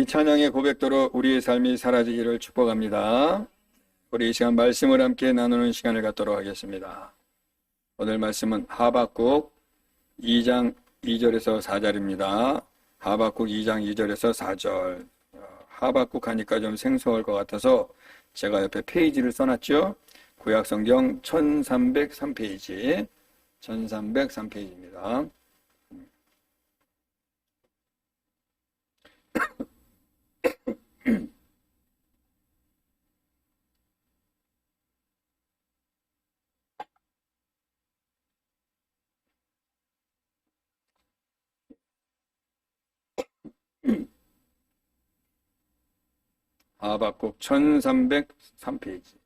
찬양의 고백도로 우리의 삶이 사라지기를 축복합니다. 우리 이 시간 말씀을 함께 나누는 시간을 갖도록 하겠습니다. 오늘 말씀은 하박국 2장 2절에서 4절입니다. 하박국 2장 2절에서 4절. 하박국 하니까 좀 생소할 것 같아서 제가 옆에 페이지를 써놨죠. 구약성경 1303페이지. 1303페이지입니다. 하박국 1303페이지.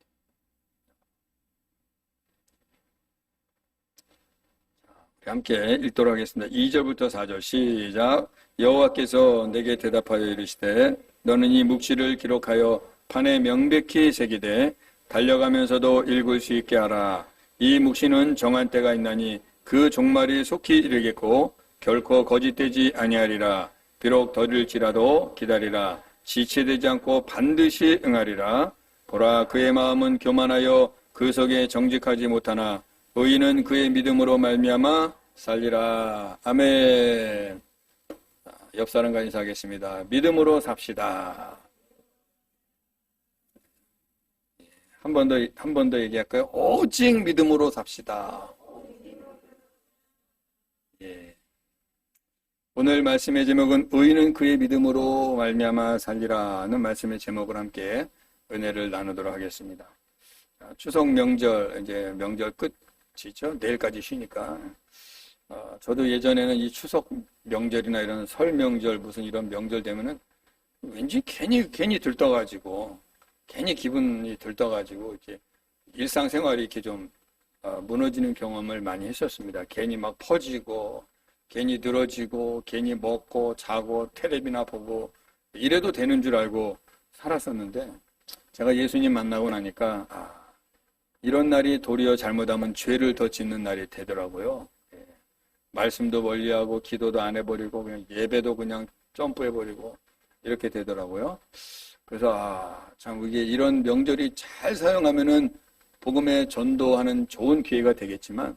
우리 함께 읽도록 하겠습니다. 2절부터 4절 시작. 여호와께서 내게 대답하여 이르시되 너는 이 묵시를 기록하여 판에 명백히 새기되 달려가면서도 읽을 수 있게 하라. 이 묵시는 정한 때가 있나니 그 종말이 속히 이르겠고 결코 거짓되지 아니하리라. 비록 더딜지라도 기다리라. 지체되지 않고 반드시 응하리라. 보라, 그의 마음은 교만하여 그 속에 정직하지 못하나 의인은 그의 믿음으로 말미암아 살리라. 아멘. 옆 사람과 인사하겠습니다. 믿음으로 삽시다. 한 번 더 얘기할까요? 오직 믿음으로 삽시다. 예. 오늘 말씀의 제목은 의인은 그의 믿음으로 말미암아 살리라는 말씀의 제목을 함께 은혜를 나누도록 하겠습니다. 추석 명절, 이제 명절 끝이죠. 내일까지 쉬니까. 저도 예전에는 이 추석 명절이나 이런 설 명절, 무슨 이런 명절 되면은 왠지 괜히 들떠가지고, 괜히 기분이 들떠가지고, 이렇게 일상생활이 이렇게 좀 무너지는 경험을 많이 했었습니다. 괜히 막 퍼지고, 괜히 늘어지고, 괜히 먹고, 자고, 텔레비나 보고, 이래도 되는 줄 알고 살았었는데, 제가 예수님 만나고 나니까, 이런 날이 도리어 잘못하면 죄를 더 짓는 날이 되더라고요. 말씀도 멀리하고, 기도도 안 해버리고, 그냥 예배도 그냥 점프해버리고, 이렇게 되더라고요. 그래서, 참, 이게 이런 명절이 잘 사용하면은 복음에 전도하는 좋은 기회가 되겠지만,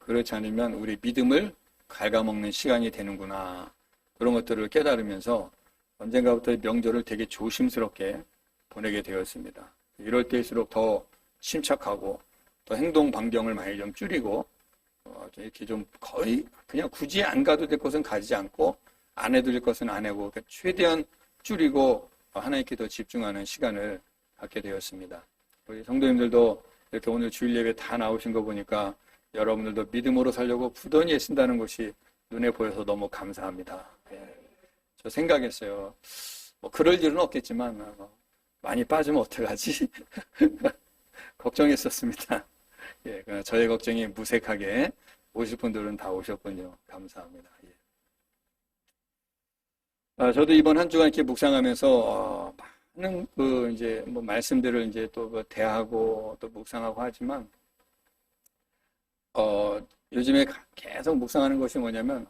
그렇지 않으면 우리 믿음을 갉아먹는 시간이 되는구나. 그런 것들을 깨달으면서 언젠가부터 명절을 되게 조심스럽게 보내게 되었습니다. 이럴 때일수록 더 침착하고 더 행동 반경을 많이 좀 줄이고 이렇게 좀 거의 그냥 굳이 안 가도 될 것은 가지 않고 안 해도 될 것은 안 하고 그러니까 최대한 줄이고 하나님께 더 집중하는 시간을 갖게 되었습니다. 우리 성도님들도 이렇게 오늘 주일 예배 다 나오신 거 보니까 여러분들도 믿음으로 살려고 부단히 애쓴다는 것이 눈에 보여서 너무 감사합니다. 저 생각했어요. 뭐 그럴 일은 없겠지만 많이 빠지면 어떡하지? 걱정했었습니다. 저의 걱정이 무색하게 오실 분들은 다 오셨군요. 감사합니다. 저도 이번 한 주간 이렇게 묵상하면서 많은 이제 뭐 말씀들을 이제 또 대하고 또 묵상하고 하지만 요즘에 계속 묵상하는 것이 뭐냐면,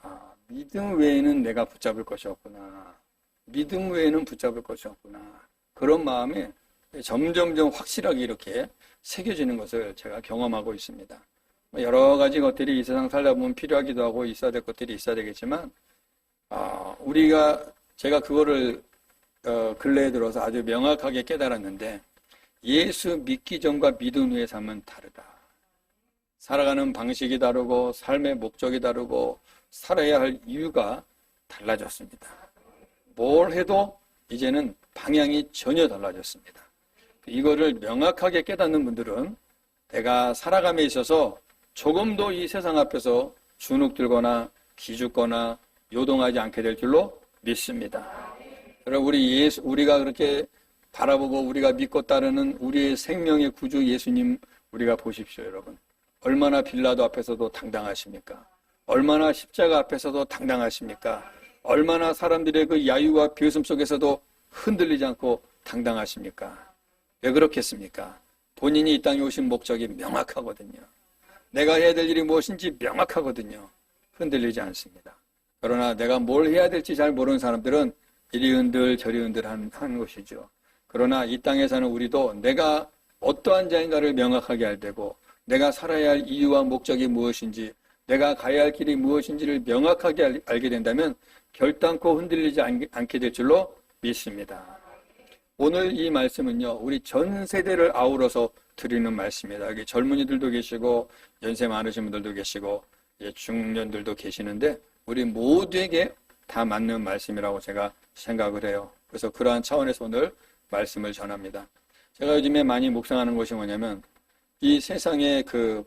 믿음 외에는 내가 붙잡을 것이 없구나. 믿음 외에는 붙잡을 것이 없구나. 그런 마음이 점점점 확실하게 이렇게 새겨지는 것을 제가 경험하고 있습니다. 여러 가지 것들이 이 세상 살다 보면 필요하기도 하고 있어야 될 것들이 있어야 되겠지만, 제가 그거를, 근래에 들어서 아주 명확하게 깨달았는데, 예수 믿기 전과 믿음 후의 삶은 다르다. 살아가는 방식이 다르고 삶의 목적이 다르고 살아야 할 이유가 달라졌습니다. 뭘 해도 이제는 방향이 전혀 달라졌습니다. 이거를 명확하게 깨닫는 분들은 내가 살아감에 있어서 조금도 이 세상 앞에서 주눅들거나 기죽거나 요동하지 않게 될 줄로 믿습니다. 여러분, 우리가 그렇게 바라보고 우리가 믿고 따르는 우리의 생명의 구주 예수님 우리가 보십시오, 여러분. 얼마나 빌라도 앞에서도 당당하십니까? 얼마나 십자가 앞에서도 당당하십니까? 얼마나 사람들의 그 야유와 비웃음 속에서도 흔들리지 않고 당당하십니까? 왜 그렇겠습니까? 본인이 이 땅에 오신 목적이 명확하거든요. 내가 해야 될 일이 무엇인지 명확하거든요. 흔들리지 않습니다. 그러나 내가 뭘 해야 될지 잘 모르는 사람들은 이리흔들 저리흔들 한 것이죠. 그러나 이 땅에 사는 우리도 내가 어떠한 자인가를 명확하게 알되고 내가 살아야 할 이유와 목적이 무엇인지 내가 가야 할 길이 무엇인지를 명확하게 알게 된다면 결단코 흔들리지 않게 될 줄로 믿습니다. 오늘 이 말씀은요, 우리 전 세대를 아우러서 드리는 말씀입니다. 여기 젊은이들도 계시고 연세 많으신 분들도 계시고 중년들도 계시는데 우리 모두에게 다 맞는 말씀이라고 제가 생각을 해요. 그래서 그러한 차원에서 오늘 말씀을 전합니다. 제가 요즘에 많이 묵상하는 것이 뭐냐면 이 세상의 그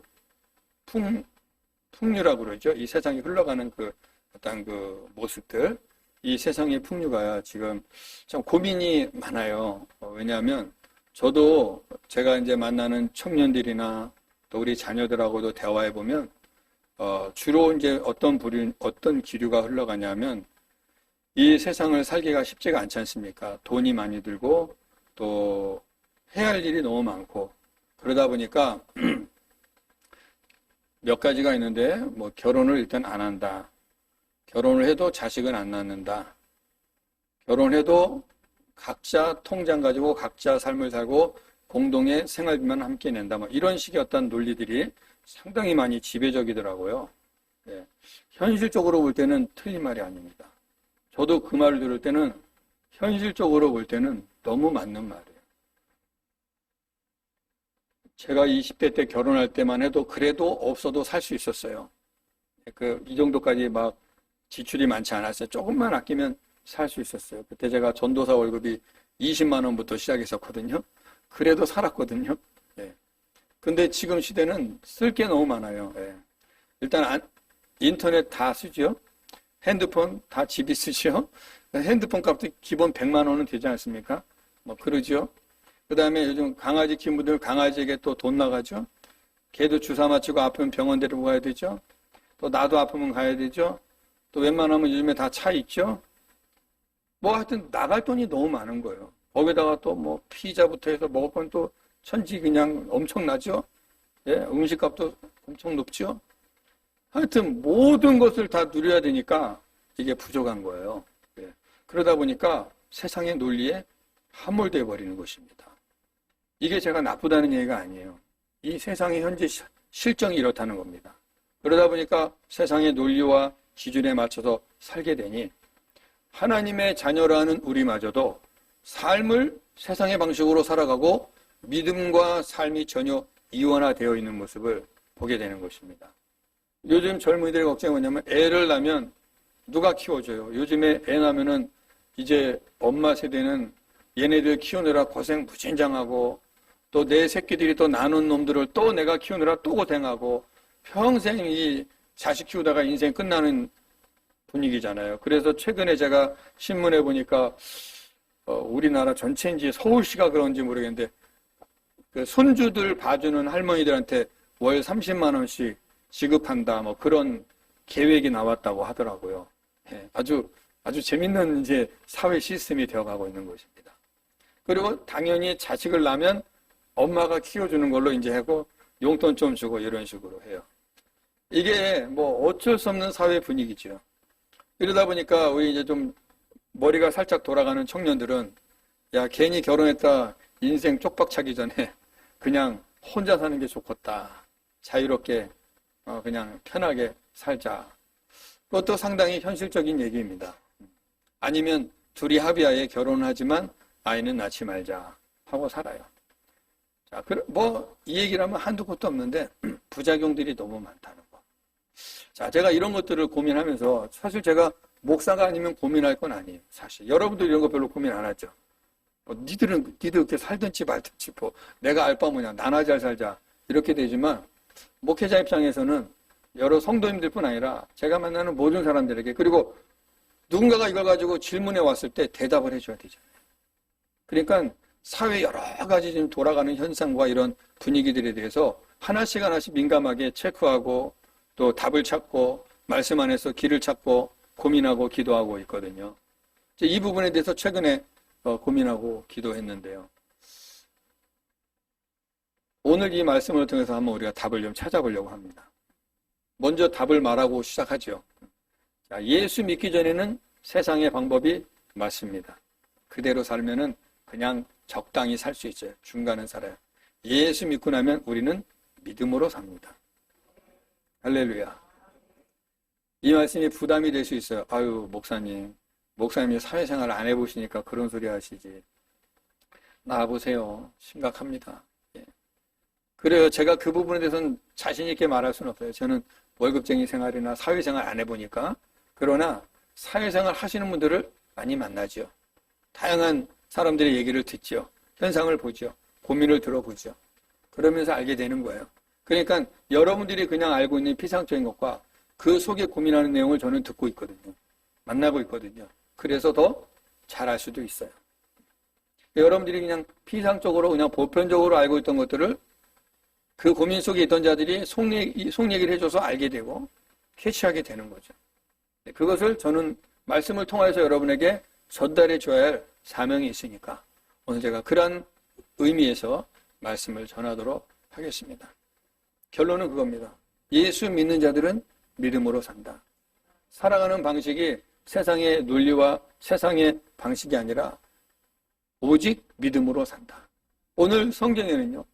풍류라고 그러죠. 이 세상이 흘러가는 그 어떤 그 모습들, 이 세상의 풍류가 지금 참 고민이 많아요. 왜냐하면 저도 제가 이제 만나는 청년들이나 또 우리 자녀들하고도 대화해 보면 주로 이제 어떤 기류가 흘러가냐면 이 세상을 살기가 쉽지가 않지 않습니까? 돈이 많이 들고 또 해야 할 일이 너무 많고 그러다 보니까 몇 가지가 있는데 뭐 결혼을 일단 안 한다. 결혼을 해도 자식은 안 낳는다. 결혼해도 각자 통장 가지고 각자 삶을 살고 공동의 생활비만 함께 낸다. 뭐 이런 식의 어떤 논리들이 상당히 많이 지배적이더라고요. 예. 현실적으로 볼 때는 틀린 말이 아닙니다. 저도 그 말을 들을 때는 현실적으로 볼 때는 너무 맞는 말이에요. 제가 20대 때 결혼할 때만 해도 그래도 없어도 살 수 있었어요. 이 정도까지 막 지출이 많지 않았어요. 조금만 아끼면 살 수 있었어요. 그때 제가 전도사 월급이 20만 원부터 시작했었거든요. 그래도 살았거든요. 예. 근데 지금 시대는 쓸 게 너무 많아요. 예. 일단 인터넷 다 쓰죠. 핸드폰 다 집이 쓰죠. 핸드폰 값도 기본 100만 원은 되지 않습니까? 뭐 그러죠. 그 다음에 요즘 강아지 키우는 분들 강아지에게 또 돈 나가죠. 걔도 주사 맞추고 아프면 병원 데리고 가야 되죠. 또 나도 아프면 가야 되죠. 또 웬만하면 요즘에 다 차 있죠. 뭐 하여튼 나갈 돈이 너무 많은 거예요. 거기다가 또 뭐 피자부터 해서 먹을 건 또 천지 그냥 엄청나죠. 예, 음식값도 엄청 높죠. 하여튼 모든 것을 다 누려야 되니까 이게 부족한 거예요. 예. 그러다 보니까 세상의 논리에 함몰되어 버리는 것입니다. 이게 제가 나쁘다는 얘기가 아니에요. 이 세상의 현재 실정이 이렇다는 겁니다. 그러다 보니까 세상의 논리와 기준에 맞춰서 살게 되니 하나님의 자녀라는 우리마저도 삶을 세상의 방식으로 살아가고 믿음과 삶이 전혀 이원화되어 있는 모습을 보게 되는 것입니다. 요즘 젊은이들의 걱정이 뭐냐면 애를 낳으면 누가 키워줘요? 요즘에 애 낳으면은 이제 엄마 세대는 얘네들 키우느라 고생 무진장하고 또 내 새끼들이 또 나눈 놈들을 또 내가 키우느라 또 고생하고 평생 이 자식 키우다가 인생 끝나는 분위기잖아요. 그래서 최근에 제가 신문에 보니까 우리나라 전체인지 서울시가 그런지 모르겠는데 그 손주들 봐주는 할머니들한테 월 30만 원씩 지급한다 뭐 그런 계획이 나왔다고 하더라고요. 예, 아주 재밌는 이제 사회 시스템이 되어가고 있는 것입니다. 그리고 당연히 자식을 낳으면 엄마가 키워주는 걸로 이제 하고 용돈 좀 주고 이런 식으로 해요. 이게 뭐 어쩔 수 없는 사회 분위기죠. 이러다 보니까 우리 이제 좀 머리가 살짝 돌아가는 청년들은 야 괜히 결혼했다 인생 쪽박 차기 전에 그냥 혼자 사는 게 좋겠다. 자유롭게 그냥 편하게 살자. 그것도 상당히 현실적인 얘기입니다. 아니면 둘이 합의하에 결혼하지만 아이는 낳지 말자 하고 살아요. 자, 이 얘기를 하면 한두 곳도 없는데 부작용들이 너무 많다는 거. 자, 제가 이런 것들을 고민하면서 사실 제가 목사가 아니면 고민할 건 아니에요. 사실 여러분들 이런 거 별로 고민 안 하죠. 니들 그렇게 살든지 말든지 뭐 내가 알 바 뭐냐 나나 잘 살자 이렇게 되지만 목회자 입장에서는 여러 성도님들뿐 아니라 제가 만나는 모든 사람들에게 그리고 누군가가 이걸 가지고 질문해 왔을 때 대답을 해줘야 되잖아요. 그러니까 사회 여러 가지 지금 돌아가는 현상과 이런 분위기들에 대해서 하나씩 민감하게 체크하고 또 답을 찾고 말씀 안에서 길을 찾고 고민하고 기도하고 있거든요. 이 부분에 대해서 최근에 고민하고 기도했는데요. 오늘 이 말씀을 통해서 한번 우리가 답을 좀 찾아보려고 합니다. 먼저 답을 말하고 시작하죠. 자, 예수 믿기 전에는 세상의 방법이 맞습니다. 그대로 살면은 그냥 적당히 살 수 있어요. 중간은 살아요. 예수 믿고 나면 우리는 믿음으로 삽니다. 할렐루야. 이 말씀이 부담이 될 수 있어요. 아유, 목사님이 사회생활 안 해보시니까 그런 소리 하시지. 나와보세요. 심각합니다. 예. 그래요. 제가 그 부분에 대해서는 자신 있게 말할 수는 없어요. 저는 월급쟁이 생활이나 사회생활 안 해보니까. 그러나 사회생활 하시는 분들을 많이 만나죠. 다양한 사람들의 얘기를 듣죠. 현상을 보죠. 고민을 들어보죠. 그러면서 알게 되는 거예요. 그러니까 여러분들이 그냥 알고 있는 피상적인 것과 그 속에 고민하는 내용을 저는 듣고 있거든요. 만나고 있거든요. 그래서 더 잘할 수도 있어요. 여러분들이 그냥 피상적으로 그냥 보편적으로 알고 있던 것들을 그 고민 속에 있던 자들이 속 얘기를 해줘서 알게 되고 캐치하게 되는 거죠. 그것을 저는 말씀을 통해서 여러분에게 전달해 줘야 할 사명이 있으니까 오늘 제가 그러한 의미에서 말씀을 전하도록 하겠습니다. 결론은 그겁니다. 예수 믿는 자들은 믿음으로 산다. 살아가는 방식이 세상의 논리와 세상의 방식이 아니라 오직 믿음으로 산다. 오늘 성경에는요,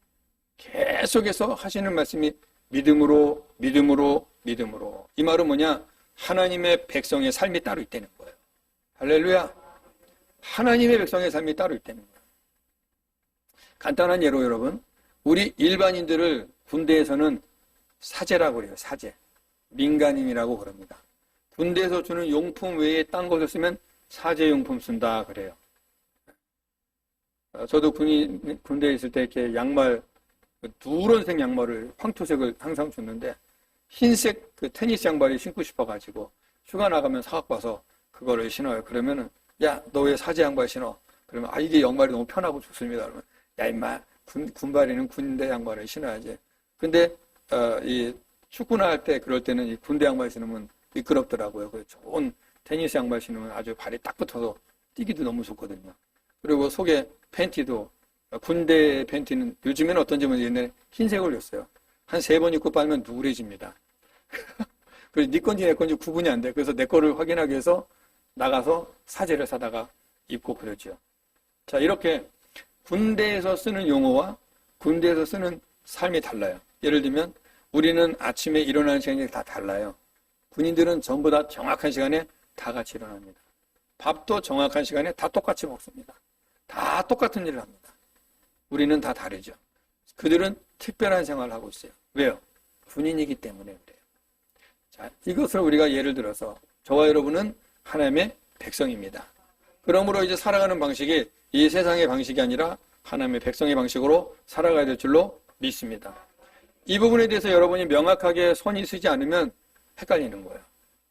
계속해서 하시는 말씀이 믿음으로, 믿음으로, 믿음으로. 이 말은 뭐냐? 하나님의 백성의 삶이 따로 있다는 거예요. 할렐루야. 하나님의 백성의 삶이 따로 있다는 거예요. 간단한 예로 여러분, 우리 일반인들을 군대에서는 사제라고 그래요. 사제. 민간인이라고 그럽니다. 군대에서 주는 용품 외에 딴 것을 쓰면 사제용품 쓴다 그래요. 저도 군대에 있을 때 이렇게 양말, 누런색 양말을 황토색을 항상 줬는데 흰색 그 테니스 양말이 신고 싶어가지고 휴가 나가면 사갖고 와서 그거를 신어요. 그러면은 야, 너 왜 사제 양말 신어? 그러면 아, 이게 양말이 너무 편하고 좋습니다. 그러면 야, 임마, 군발이는 군대 양말을 신어야지. 근데 이 축구나 할 때 그럴 때는 이 군대 양말 신으면 미끄럽더라고요. 그 좋은 테니스 양말 신으면 아주 발이 딱 붙어서 뛰기도 너무 좋거든요. 그리고 속에 팬티도 군대 팬티는 요즘에는 어떤지 모르겠는데 옛날에 흰색을 줬어요. 한 3번 입고 빨면 누래집니다. 그래서 네 건지 내 건지 구분이 안 돼. 그래서 내 거를 확인하기 위해서 나가서 사제를 사다가 입고 그러죠. 자, 이렇게 군대에서 쓰는 용어와 군대에서 쓰는 삶이 달라요. 예를 들면 우리는 아침에 일어나는 시간이 다 달라요. 군인들은 전부 다 정확한 시간에 다 같이 일어납니다. 밥도 정확한 시간에 다 똑같이 먹습니다. 다 똑같은 일을 합니다. 우리는 다 다르죠. 그들은 특별한 생활을 하고 있어요. 왜요? 군인이기 때문에 그래요. 자, 이것을 우리가 예를 들어서 저와 여러분은 하나님의 백성입니다. 그러므로 이제 살아가는 방식이 이 세상의 방식이 아니라 하나님의 백성의 방식으로 살아가야 될 줄로 믿습니다. 이 부분에 대해서 여러분이 명확하게 손이 쓰지 않으면 헷갈리는 거예요.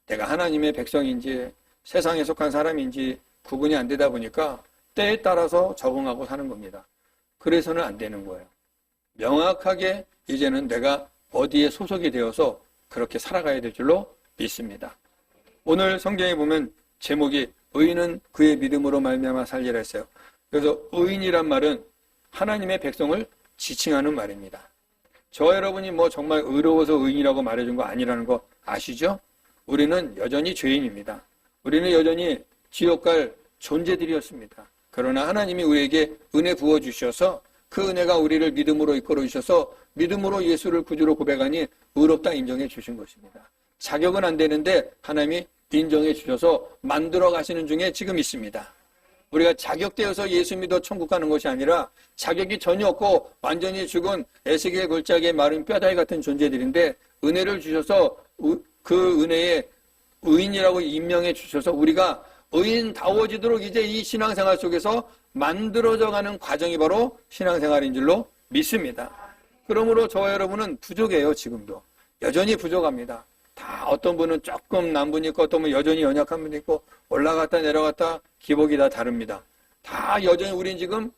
내가 하나님의 백성인지 세상에 속한 사람인지 구분이 안 되다 보니까 때에 따라서 적응하고 사는 겁니다. 그래서는 안 되는 거예요. 명확하게 이제는 내가 어디에 소속이 되어서 그렇게 살아가야 될 줄로 믿습니다. 오늘 성경에 보면 제목이 의인은 그의 믿음으로 말미암아 살리라 했어요. 그래서 의인이란 말은 하나님의 백성을 지칭하는 말입니다. 저 여러분이 뭐 정말 의로워서 의인이라고 말해준 거 아니라는 거 아시죠? 우리는 여전히 죄인입니다. 우리는 여전히 지옥 갈 존재들이었습니다. 그러나 하나님이 우리에게 은혜 부어주셔서 그 은혜가 우리를 믿음으로 이끌어 주셔서 믿음으로 예수를 구주로 고백하니 의롭다 인정해 주신 것입니다. 자격은 안 되는데 하나님이 인정해 주셔서 만들어 가시는 중에 지금 있습니다. 우리가 자격되어서 예수 믿어 천국 가는 것이 아니라 자격이 전혀 없고 완전히 죽은 에스겔 골짜기에 마른 뼈다귀 같은 존재들인데 은혜를 주셔서 그 은혜에 의인이라고 임명해 주셔서 우리가 의인다워지도록 이제 이 신앙생활 속에서 만들어져 가는 과정이 바로 신앙생활인 줄로 믿습니다. 그러므로 저와 여러분은 부족해요. 지금도 여전히 부족합니다. 다 어떤 분은 조금 난 분이 있고 어떤 분은 여전히 연약한 분이 있고 올라갔다 내려갔다 기복이 다 다릅니다. 다 여전히 우린 지금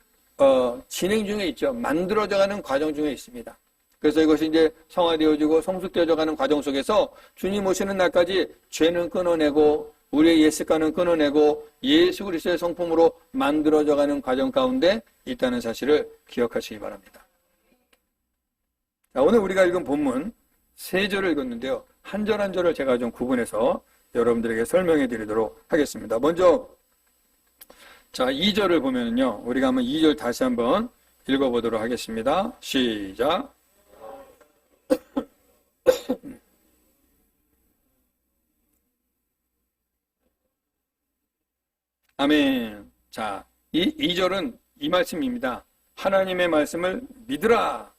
진행 중에 있죠. 만들어져 가는 과정 중에 있습니다. 그래서 이것이 이제 성화되어지고 성숙되어져 가는 과정 속에서 주님 오시는 날까지 죄는 끊어내고 우리의 옛습관은 끊어내고 예수 그리스도의 성품으로 만들어져 가는 과정 가운데 있다는 사실을 기억하시기 바랍니다. 자, 오늘 우리가 읽은 본문 3절을 읽었는데요. 한 절 한 절을 제가 좀 구분해서 여러분들에게 설명해 드리도록 하겠습니다. 먼저 자, 2절을 보면요. 우리가 한번 2절 다시 한번 읽어보도록 하겠습니다. 시작. 아멘. 자, 이 2절은 이 말씀입니다. 하나님의 말씀을 믿으라.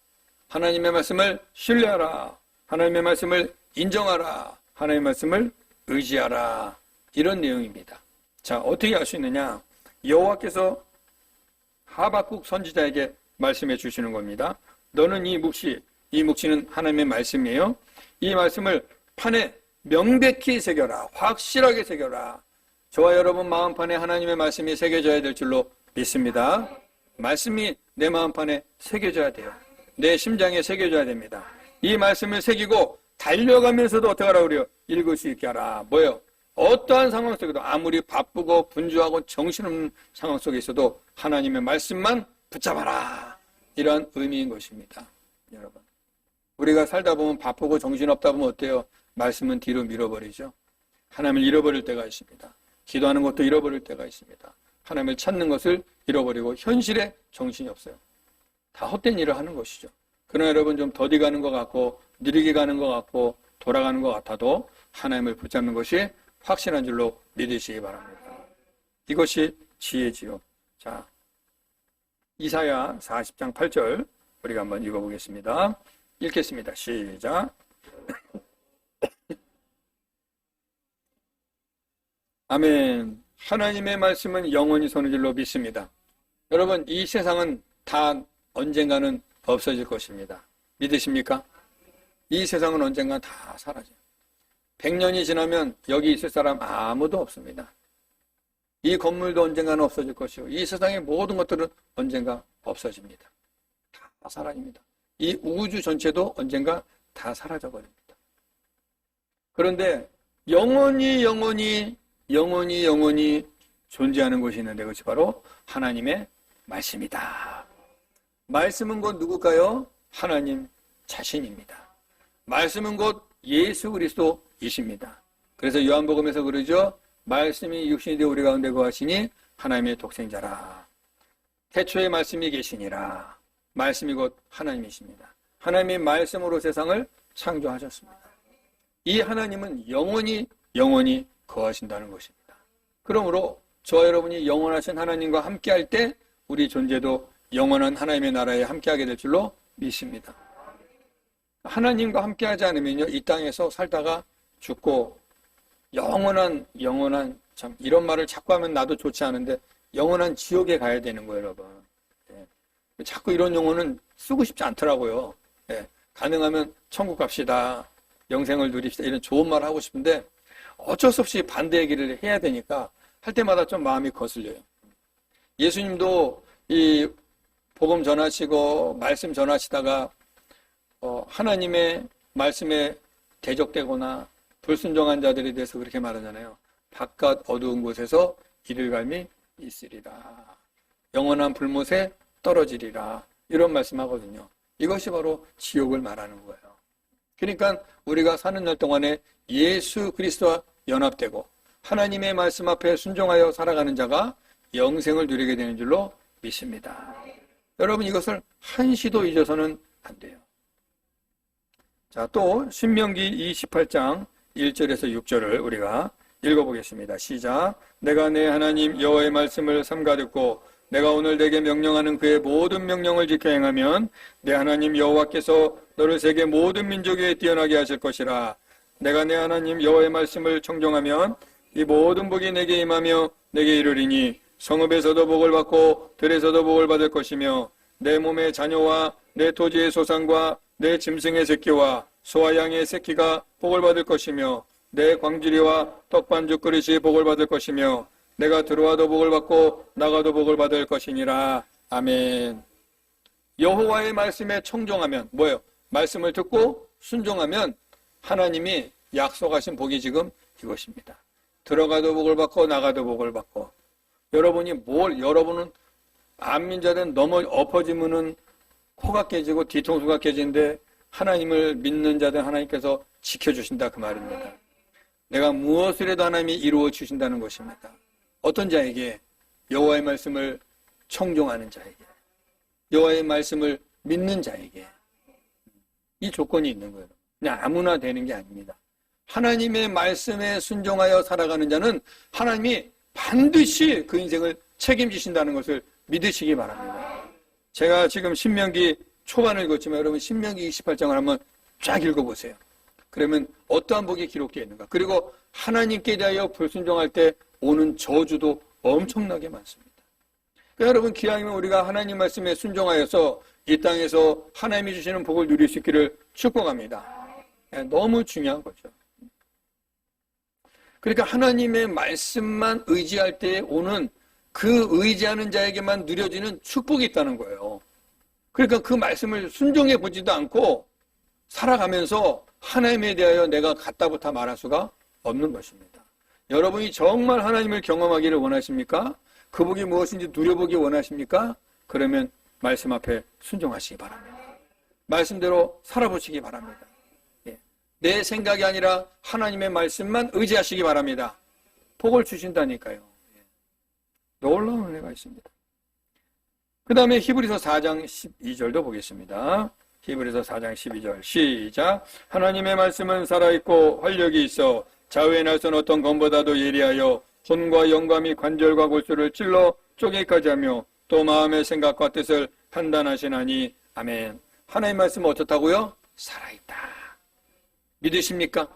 하나님의 말씀을 신뢰하라. 하나님의 말씀을 인정하라. 하나님의 말씀을 의지하라. 이런 내용입니다. 자, 어떻게 알 수 있느냐? 여호와께서 하박국 선지자에게 말씀해 주시는 겁니다. 너는 이 묵시는 하나님의 말씀이에요. 이 말씀을 판에 명백히 새겨라. 확실하게 새겨라. 저와 여러분 마음판에 하나님의 말씀이 새겨져야 될 줄로 믿습니다. 말씀이 내 마음판에 새겨져야 돼요. 내 심장에 새겨져야 됩니다. 이 말씀을 새기고 달려가면서도 어떻게 하라고 그래요? 읽을 수 있게 하라. 뭐예요? 어떠한 상황 속에도 아무리 바쁘고 분주하고 정신없는 상황 속에 있어도 하나님의 말씀만 붙잡아라. 이런 의미인 것입니다. 여러분, 우리가 살다 보면 바쁘고 정신없다 보면 어때요? 말씀은 뒤로 밀어버리죠. 하나님을 잃어버릴 때가 있습니다. 기도하는 것도 잃어버릴 때가 있습니다. 하나님을 찾는 것을 잃어버리고 현실에 정신이 없어요. 다 헛된 일을 하는 것이죠. 그러나 여러분 좀 더디 가는 것 같고 느리게 가는 것 같고 돌아가는 것 같아도 하나님을 붙잡는 것이 확실한 줄로 믿으시기 바랍니다. 이것이 지혜지요. 자, 이사야 40장 8절 우리가 한번 읽어보겠습니다. 읽겠습니다. 시작. 아멘. 하나님의 말씀은 영원히 서는 줄로 믿습니다. 여러분, 이 세상은 다 언젠가는 없어질 것입니다. 믿으십니까? 이 세상은 언젠가 다 사라져요. 100년이 지나면 여기 있을 사람 아무도 없습니다. 이 건물도 언젠가는 없어질 것이고 이 세상의 모든 것들은 언젠가 없어집니다. 다 사라집니다. 이 우주 전체도 언젠가 다 사라져버립니다. 그런데 영원히 존재하는 것이 있는데 그것이 바로 하나님의 말씀이다. 말씀은 곧 누굴까요? 하나님 자신입니다. 말씀은 곧 예수 그리스도이십니다. 그래서 요한복음에서 그러죠. 말씀이 육신이 되어 우리 가운데 거하시니 하나님의 독생자라. 태초에 말씀이 계시니라. 말씀이 곧 하나님이십니다. 하나님의 말씀으로 세상을 창조하셨습니다. 이 하나님은 영원히 거하신다는 것입니다. 그러므로 저와 여러분이 영원하신 하나님과 함께할 때 우리 존재도 영원한 하나님의 나라에 함께하게 될 줄로 믿습니다. 하나님과 함께하지 않으면요, 이 땅에서 살다가 죽고 영원한 참 이런 말을 자꾸 하면 나도 좋지 않은데 영원한 지옥에 가야 되는 거예요, 여러분. 예. 자꾸 이런 용어는 쓰고 싶지 않더라고요. 예. 가능하면 천국 갑시다, 영생을 누립시다 이런 좋은 말 하고 싶은데 어쩔 수 없이 반대 얘기를 해야 되니까 할 때마다 좀 마음이 거슬려요. 예수님도 이 복음 전하시고 말씀 전하시다가 하나님의 말씀에 대적되거나 불순종한 자들에 대해서 그렇게 말하잖아요. 바깥 어두운 곳에서 이를감이 있으리라. 영원한 불못에 떨어지리라. 이런 말씀하거든요. 이것이 바로 지옥을 말하는 거예요. 그러니까 우리가 사는 날 동안에 예수 그리스도와 연합되고 하나님의 말씀 앞에 순종하여 살아가는 자가 영생을 누리게 되는 줄로 믿습니다. 여러분 이것을 한시도 잊어서는 안 돼요. 자, 또 신명기 28장 1절에서 6절을 우리가 읽어보겠습니다. 시작. 내가 내 하나님 여호와의 말씀을 삼가 듣고 내가 오늘 내게 명령하는 그의 모든 명령을 지켜 행하면 내 하나님 여호와께서 너를 세계 모든 민족 위에 뛰어나게 하실 것이라. 내가 내 하나님 여호와의 말씀을 청종하면 이 모든 복이 내게 임하며 내게 이르리니 성읍에서도 복을 받고 들에서도 복을 받을 것이며 내 몸의 자녀와 내 토지의 소산과 내 짐승의 새끼와 소와 양의 새끼가 복을 받을 것이며 내 광주리와 떡반죽 그릇이 복을 받을 것이며 내가 들어와도 복을 받고 나가도 복을 받을 것이니라. 아멘. 여호와의 말씀에 청종하면 뭐예요? 말씀을 듣고 순종하면 하나님이 약속하신 복이 지금 이것입니다. 들어가도 복을 받고 나가도 복을 받고. 여러분은 안민자는 넘어 엎어지면은 코가 깨지고 뒤통수가 깨지는데 하나님을 믿는 자들 하나님께서 지켜주신다 그 말입니다. 내가 무엇을 해도 하나님이 이루어 주신다는 것입니다. 어떤 자에게 여호와의 말씀을 청종하는 자에게, 여호와의 말씀을 믿는 자에게 이 조건이 있는 거예요. 그냥 아무나 되는 게 아닙니다. 하나님의 말씀에 순종하여 살아가는 자는 하나님이 반드시 그 인생을 책임지신다는 것을 믿으시기 바랍니다. 제가 지금 신명기 초반을 읽었지만 여러분 신명기 28장을 한번 쫙 읽어보세요. 그러면 어떠한 복이 기록되어 있는가. 그리고 하나님께 대하여 불순종할 때 오는 저주도 엄청나게 많습니다. 그러니까 여러분 기왕이면 우리가 하나님 말씀에 순종하여서 이 땅에서 하나님이 주시는 복을 누릴 수 있기를 축복합니다. 너무 중요한 거죠. 그러니까 하나님의 말씀만 의지할 때 오는 그 의지하는 자에게만 누려지는 축복이 있다는 거예요. 그러니까 그 말씀을 순종해 보지도 않고 살아가면서 하나님에 대하여 내가 갖다부터 말할 수가 없는 것입니다. 여러분이 정말 하나님을 경험하기를 원하십니까? 그 복이 무엇인지 누려보기 원하십니까? 그러면 말씀 앞에 순종하시기 바랍니다. 말씀대로 살아보시기 바랍니다. 내 생각이 아니라 하나님의 말씀만 의지하시기 바랍니다. 복을 주신다니까요. 놀라운 은혜가 있습니다. 그 다음에 히브리서 4장 12절도 보겠습니다. 히브리서 4장 12절 시작. 하나님의 말씀은 살아있고 활력이 있어 좌우에 나선 어떤 검보다도 예리하여 혼과 영감이 관절과 골수를 찔러 쪼개기까지 하며 또 마음의 생각과 뜻을 판단하시나니 아멘. 하나님의 말씀은 어떻다고요? 살아있다. 믿으십니까?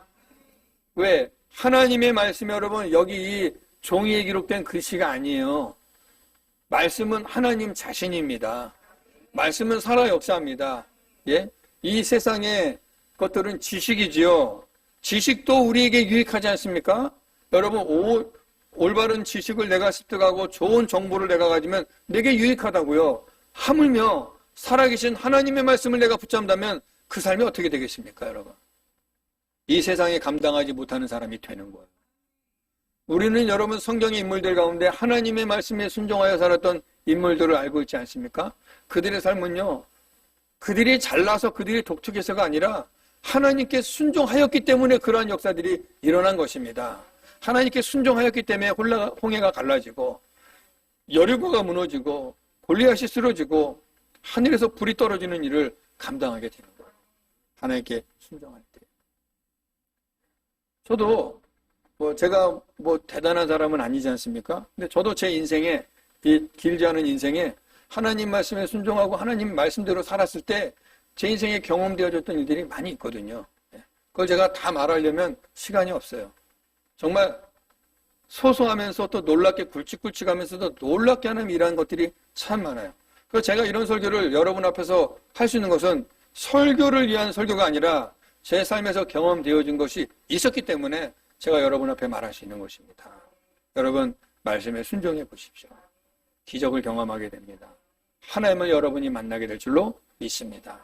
왜? 하나님의 말씀이 여러분 여기 이 종이에 기록된 글씨가 아니에요. 말씀은 하나님 자신입니다. 말씀은 살아 역사합니다. 예? 이 세상의 것들은 지식이지요. 지식도 우리에게 유익하지 않습니까? 여러분 올바른 지식을 내가 습득하고 좋은 정보를 내가 가지면 내게 유익하다고요. 하물며 살아계신 하나님의 말씀을 내가 붙잡는다면 그 삶이 어떻게 되겠습니까, 여러분? 이 세상에 감당하지 못하는 사람이 되는 거예요. 우리는 여러분 성경의 인물들 가운데 하나님의 말씀에 순종하여 살았던 인물들을 알고 있지 않습니까? 그들의 삶은요, 그들이 잘나서 그들이 독특해서가 아니라 하나님께 순종하였기 때문에 그러한 역사들이 일어난 것입니다. 하나님께 순종하였기 때문에 홍해가 갈라지고 여리고가 무너지고 골리앗이 쓰러지고 하늘에서 불이 떨어지는 일을 감당하게 되는 거예요. 하나님께 순종할 때. 저도 제가 대단한 사람은 아니지 않습니까? 근데 저도 제 인생에, 이 길지 않은 인생에 하나님 말씀에 순종하고 하나님 말씀대로 살았을 때 제 인생에 경험되어졌던 일들이 많이 있거든요. 그걸 제가 다 말하려면 시간이 없어요. 정말 소소하면서 또 놀랍게 굵직굵직하면서도 놀랍게 하는 일하는 것들이 참 많아요. 그래서 제가 이런 설교를 여러분 앞에서 할 수 있는 것은 설교를 위한 설교가 아니라 제 삶에서 경험되어진 것이 있었기 때문에 제가 여러분 앞에 말할 수 있는 것입니다. 여러분 말씀에 순종해 보십시오. 기적을 경험하게 됩니다. 하나님을 여러분이 만나게 될 줄로 믿습니다.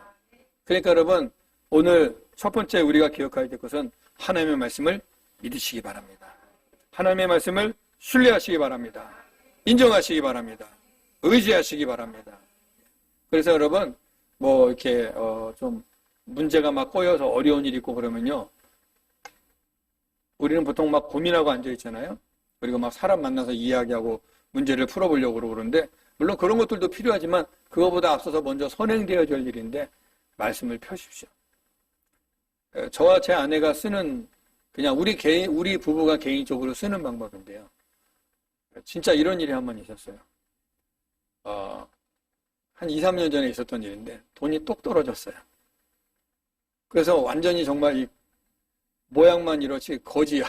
그러니까 여러분 오늘 첫 번째 우리가 기억해야 될 것은 하나님의 말씀을 믿으시기 바랍니다. 하나님의 말씀을 신뢰하시기 바랍니다. 인정하시기 바랍니다. 의지하시기 바랍니다. 그래서 여러분 이렇게 좀 문제가 막 꼬여서 어려운 일이 있고 그러면요, 우리는 보통 막 고민하고 앉아 있잖아요. 그리고 막 사람 만나서 이야기하고 문제를 풀어보려고 그러는데, 물론 그런 것들도 필요하지만 그거보다 앞서서 먼저 선행되어야 할 일인데 말씀을 펴십시오. 저와 제 아내가 쓰는, 그냥 우리 부부가 개인적으로 쓰는 방법인데요. 진짜 이런 일이 한 번 있었어요. 한 2, 3년 전에 있었던 일인데 돈이 똑 떨어졌어요. 그래서 완전히 정말 이 모양만 이렇지 거지야.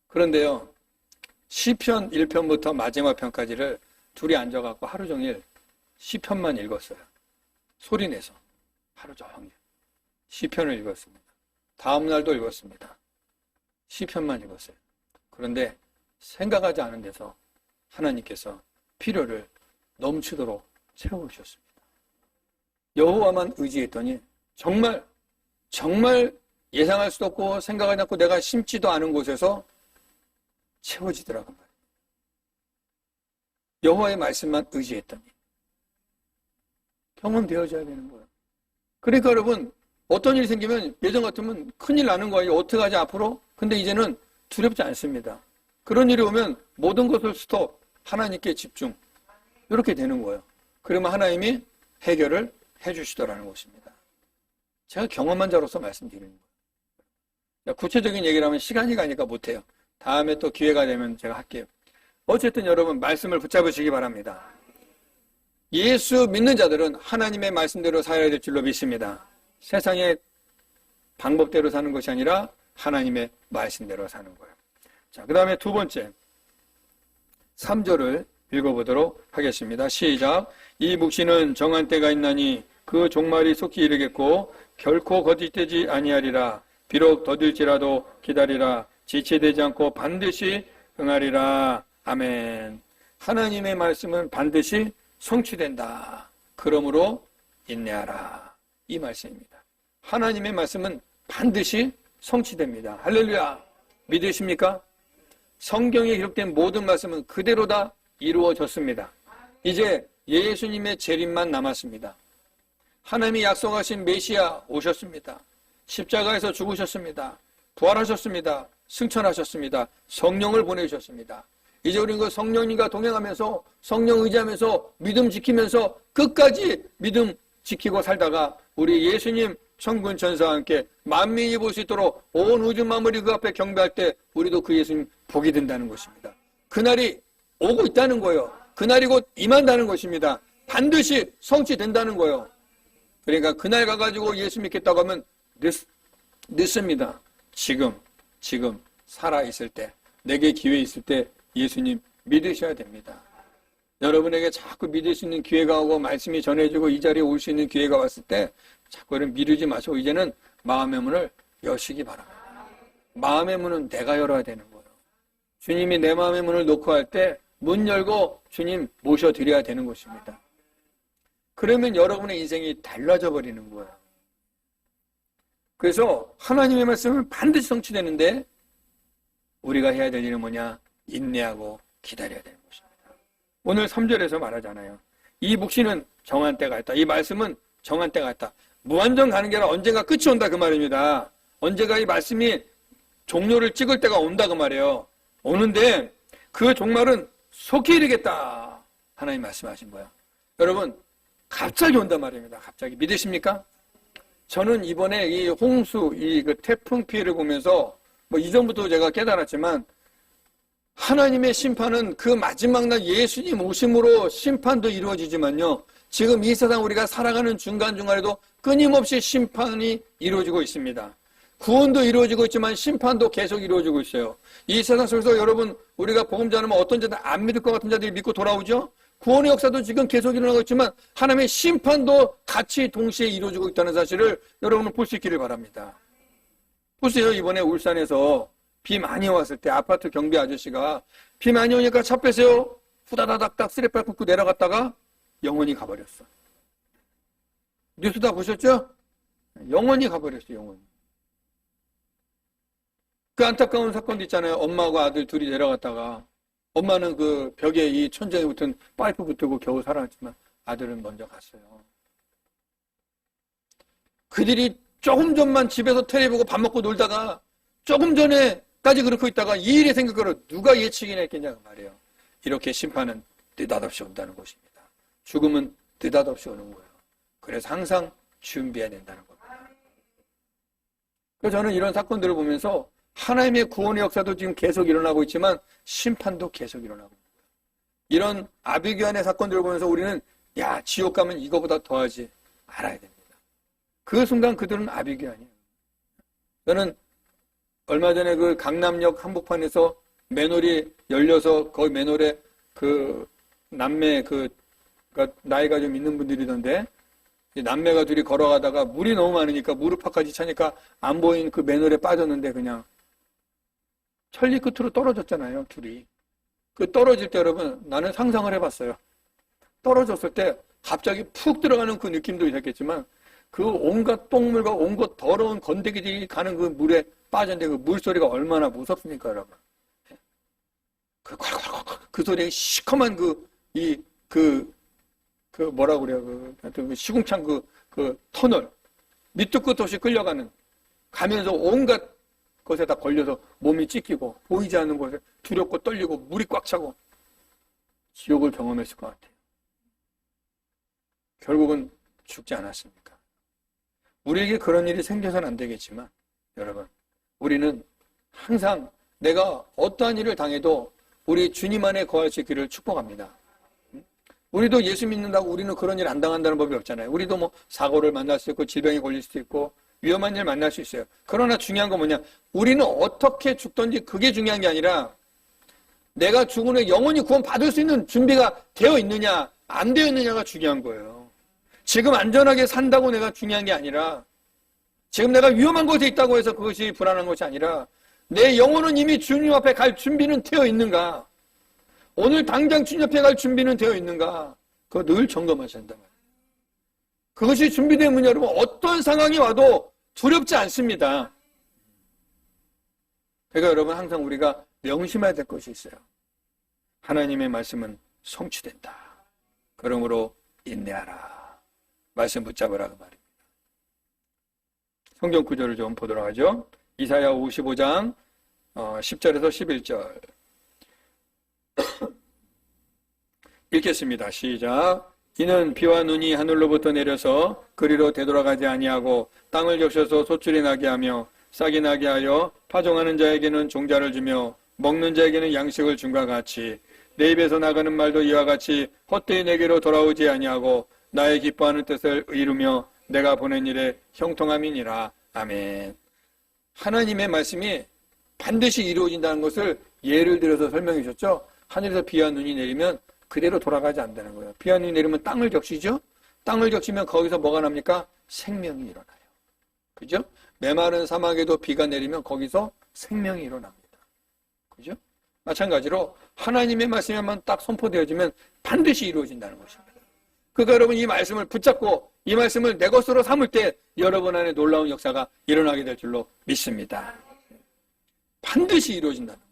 그런데요, 시편 1편부터 마지막 편까지를 둘이 앉아갖고 하루 종일 시편만 읽었어요. 소리내서 하루 종일 시편을 읽었습니다. 다음 날도 읽었습니다. 시편만 읽었어요. 그런데 생각하지 않은 데서 하나님께서 필요를 넘치도록 채워주셨습니다. 여호와만 의지했더니 정말 예상할 수도 없고 생각하지 않고 내가 심지도 않은 곳에서 채워지더라고요. 여호와의 말씀만 의지했더니 경험되어져야 되는 거예요. 그러니까 여러분 어떤 일이 생기면 예전 같으면 큰일 나는 거예요. 어떻게 하지 앞으로? 근데 이제는 두렵지 않습니다. 그런 일이 오면 모든 것을 스톱, 하나님께 집중. 이렇게 되는 거예요. 그러면 하나님이 해결을 해주시더라는 것입니다. 제가 경험한 자로서 말씀드리는 거예요. 구체적인 얘기를 하면 시간이 가니까 못해요. 다음에 또 기회가 되면 제가 할게요. 어쨌든 여러분 말씀을 붙잡으시기 바랍니다. 예수 믿는 자들은 하나님의 말씀대로 살아야 될 줄로 믿습니다. 세상의 방법대로 사는 것이 아니라 하나님의 말씀대로 사는 거예요. 자, 그 다음에 두 번째 3절을 읽어보도록 하겠습니다. 시작. 이 묵시는 정한 때가 있나니 그 종말이 속히 이르겠고 결코 거짓되지 아니하리라. 비록 더딜지라도 기다리라. 지체되지 않고 반드시 응하리라. 아멘. 하나님의 말씀은 반드시 성취된다. 그러므로 인내하라. 이 말씀입니다. 하나님의 말씀은 반드시 성취됩니다. 할렐루야. 믿으십니까? 성경에 기록된 모든 말씀은 그대로 다 이루어졌습니다. 이제 예수님의 재림만 남았습니다. 하나님이 약속하신 메시아 오셨습니다. 십자가에서 죽으셨습니다. 부활하셨습니다. 승천하셨습니다. 성령을 보내주셨습니다. 이제 우리는 그 성령님과 동행하면서 성령 의지하면서 믿음 지키면서 끝까지 믿음 지키고 살다가 우리 예수님 천군 천사와 함께 만민이 볼 수 있도록 온 우주 만물이 그 앞에 경배할 때 우리도 그 예수님 보게 된다는 것입니다. 그날이 오고 있다는 거예요. 그날이 곧 임한다는 것입니다. 반드시 성취된다는 거예요. 그러니까 그날 가가지고 예수 믿겠다고 하면 늦습니다. 지금 살아있을 때, 내게 기회 있을 때 예수님 믿으셔야 됩니다. 여러분에게 자꾸 믿을 수 있는 기회가 오고 말씀이 전해지고 이 자리에 올 수 있는 기회가 왔을 때 자꾸 이런 미루지 마시고 이제는 마음의 문을 여시기 바랍니다. 마음의 문은 내가 열어야 되는 거예요. 주님이 내 마음의 문을 놓고 할 때 문 열고 주님 모셔드려야 되는 것입니다. 그러면 여러분의 인생이 달라져 버리는 거예요. 그래서 하나님의 말씀은 반드시 성취되는데 우리가 해야 될 일은 뭐냐? 인내하고 기다려야 되는 것입니다. 오늘 3절에서 말하잖아요. 이 묵시는 정한 때가 있다. 이 말씀은 정한 때가 있다. 무한정 가는 게 아니라 언젠가 끝이 온다 그 말입니다. 언제가 이 말씀이 종료를 찍을 때가 온다 그 말이에요. 오는데 그 종말은 속히 이르겠다. 하나님 말씀하신 거예요. 여러분 갑자기 온단 말입니다. 갑자기 믿으십니까? 저는 이번에 이 홍수, 그 태풍 피해를 보면서 이전부터 제가 깨달았지만 하나님의 심판은 그 마지막 날 예수님 오심으로 심판도 이루어지지만요. 지금 이 세상 우리가 살아가는 중간중간에도 끊임없이 심판이 이루어지고 있습니다. 구원도 이루어지고 있지만 심판도 계속 이루어지고 있어요. 이 세상 속에서 여러분 우리가 복음 전하면 어떤 자들 안 믿을 것 같은 자들이 믿고 돌아오죠. 구원의 역사도 지금 계속 일어나고 있지만 하나님의 심판도 같이 동시에 이루어지고 있다는 사실을 여러분은 볼 수 있기를 바랍니다. 보세요. 이번에 울산에서 비 많이 왔을 때 아파트 경비 아저씨가 비 많이 오니까 차 빼세요. 후다다닥닥 쓰레빠 굽고 내려갔다가 영원히 가버렸어. 뉴스 다 보셨죠? 영원히 가버렸어. 영원히. 그 안타까운 사건도 있잖아요. 엄마하고 아들 둘이 내려갔다가 엄마는 그 벽에 이 천장에 붙은 파이프 붙이고 겨우 살아났지만 아들은 먼저 갔어요. 그들이 조금 전만 집에서 텔레비 보고 밥 먹고 놀다가 조금 전에까지 그렇고 있다가 이 일이 생길 거를 누가 예측이나 했겠냐 그 말이에요. 이렇게 심판은 느닷없이 온다는 것입니다. 죽음은 느닷없이 오는 거예요. 그래서 항상 준비해야 된다는 겁니다. 그래서 저는 이런 사건들을 보면서 하나님의 구원의 역사도 지금 계속 일어나고 있지만 심판도 계속 일어나고 있는 거예요. 이런 아비규환의 사건들을 보면서 우리는 야 지옥 가면 이거보다 더하지 알아야 됩니다. 그 순간 그들은 아비규환이에요. 저는 얼마 전에 그 강남역 한복판에서 맨홀이 열려서 거기 맨홀에 그 남매 나이가 좀 있는 분들이던데 남매가 둘이 걸어가다가 물이 너무 많으니까 무릎팍까지 차니까 안 보인 그 맨홀에 빠졌는데 그냥 천리 끝으로 떨어졌잖아요, 둘이. 그 떨어질 때 여러분, 나는 상상을 해봤어요. 떨어졌을 때 갑자기 푹 들어가는 그 느낌도 있었겠지만 그 온갖 똥물과 온갖 더러운 건더기들이 가는 그 물에 빠졌는데 그 물소리가 얼마나 무섭습니까, 여러분. 그 소리에 시커먼 뭐라고 그래요, 하여튼 시궁창 그 터널. 밑도 끝도 없이 끌려가는, 가면서 온갖 것에다 걸려서 몸이 찢기고 보이지 않는 곳에 두렵고 떨리고 물이 꽉 차고 지옥을 경험했을 것 같아요. 결국은 죽지 않았습니까? 우리에게 그런 일이 생겨서는 안 되겠지만 여러분, 우리는 항상 내가 어떠한 일을 당해도 우리 주님 안에 거할 수 있기를 축복합니다. 우리도 예수 믿는다고 우리는 그런 일 안 당한다는 법이 없잖아요. 우리도 뭐 사고를 만날 수 있고 질병에 걸릴 수도 있고 위험한 일 만날 수 있어요. 그러나 중요한 건 뭐냐? 우리는 어떻게 죽든지 그게 중요한 게 아니라 내가 죽은 후에 영원히 구원 받을 수 있는 준비가 되어 있느냐 안 되어 있느냐가 중요한 거예요. 지금 안전하게 산다고 내가 중요한 게 아니라 지금 내가 위험한 곳에 있다고 해서 그것이 불안한 것이 아니라 내 영혼은 이미 주님 앞에 갈 준비는 되어 있는가? 오늘 당장 주님 앞에 갈 준비는 되어 있는가? 그거 늘 점검하셔야 한단 말이에요. 그것이 준비되면 여러분 어떤 상황이 와도 두렵지 않습니다. 그러니까 여러분 항상 우리가 명심해야 될 것이 있어요. 하나님의 말씀은 성취된다. 그러므로 인내하라. 말씀 붙잡으라 그 말입니다. 성경 구절을 좀 보도록 하죠. 이사야 55장 10절에서 11절 읽겠습니다. 시작. 이는 비와 눈이 하늘로부터 내려서 그리로 되돌아가지 아니하고 땅을 적셔서 소출이 나게 하며 싹이 나게 하여 파종하는 자에게는 종자를 주며 먹는 자에게는 양식을 줌과 같이 내 입에서 나가는 말도 이와 같이 헛되이 내게로 돌아오지 아니하고 나의 기뻐하는 뜻을 이루며 내가 보낸 일에 형통함이니라. 아멘. 하나님의 말씀이 반드시 이루어진다는 것을 예를 들어서 설명해 주셨죠. 하늘에서 비와 눈이 내리면 그대로 돌아가지 않는다는 거예요. 비와 눈이 내리면 땅을 적시죠. 땅을 적시면 거기서 뭐가 납니까? 생명이 일어나요. 그죠? 메마른 사막에도 비가 내리면 거기서 생명이 일어납니다. 그죠? 마찬가지로 하나님의 말씀에만 딱 선포되어지면 반드시 이루어진다는 것입니다. 그러니까 여러분 이 말씀을 붙잡고 이 말씀을 내 것으로 삼을 때 여러분 안에 놀라운 역사가 일어나게 될 줄로 믿습니다. 반드시 이루어진다는 거예요.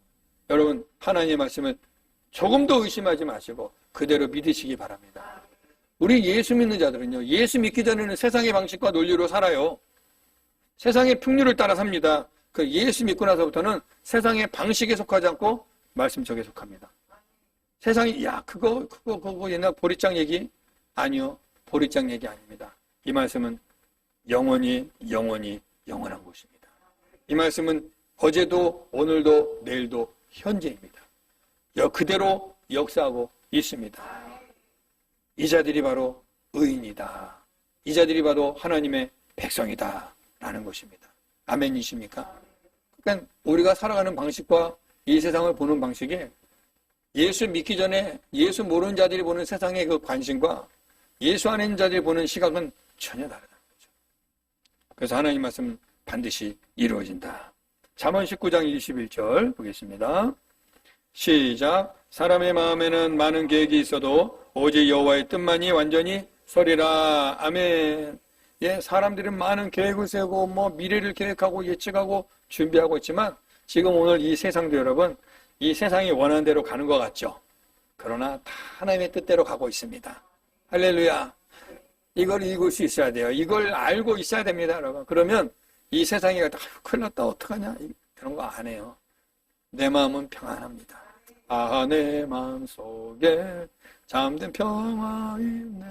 여러분 하나님의 말씀을 조금도 의심하지 마시고 그대로 믿으시기 바랍니다. 우리 예수 믿는 자들은요, 예수 믿기 전에는 세상의 방식과 논리로 살아요. 세상의 풍류를 따라 삽니다. 그 예수 믿고 나서부터는 세상의 방식에 속하지 않고 말씀적에 속합니다. 세상이 그거 옛날 보리장 얘기? 아니요, 보리장 얘기 아닙니다. 이 말씀은 영원한 것입니다. 이 말씀은 어제도 오늘도 내일도 현재입니다. 그대로 역사하고 있습니다. 이 자들이 바로 의인이다. 이 자들이 바로 하나님의 백성이다 라는 것입니다. 아멘이십니까? 그러니까 우리가 살아가는 방식과 이 세상을 보는 방식이 예수 믿기 전에 예수 모르는 자들이 보는 세상의 그 관심과 예수 안에 있는 자들이 보는 시각은 전혀 다르다는 거죠. 그래서 하나님 말씀은 반드시 이루어진다. 잠언 19장 21절 보겠습니다. 시작. 사람의 마음에는 많은 계획이 있어도 오직 여호와의 뜻만이 완전히 서리라. 아멘. 예, 사람들은 많은 계획을 세우고 미래를 계획하고 예측하고 준비하고 있지만 지금 오늘 이 세상도 여러분 이 세상이 원하는 대로 가는 것 같죠. 그러나 다 하나님의 뜻대로 가고 있습니다. 할렐루야. 이걸 읽을 수 있어야 돼요. 이걸 알고 있어야 됩니다, 여러분. 그러면 이 세상이 큰일 났다 어떡하냐 그런 거 안 해요. 내 마음은 평안합니다. 내 마음 속에 잠든 평화 있네.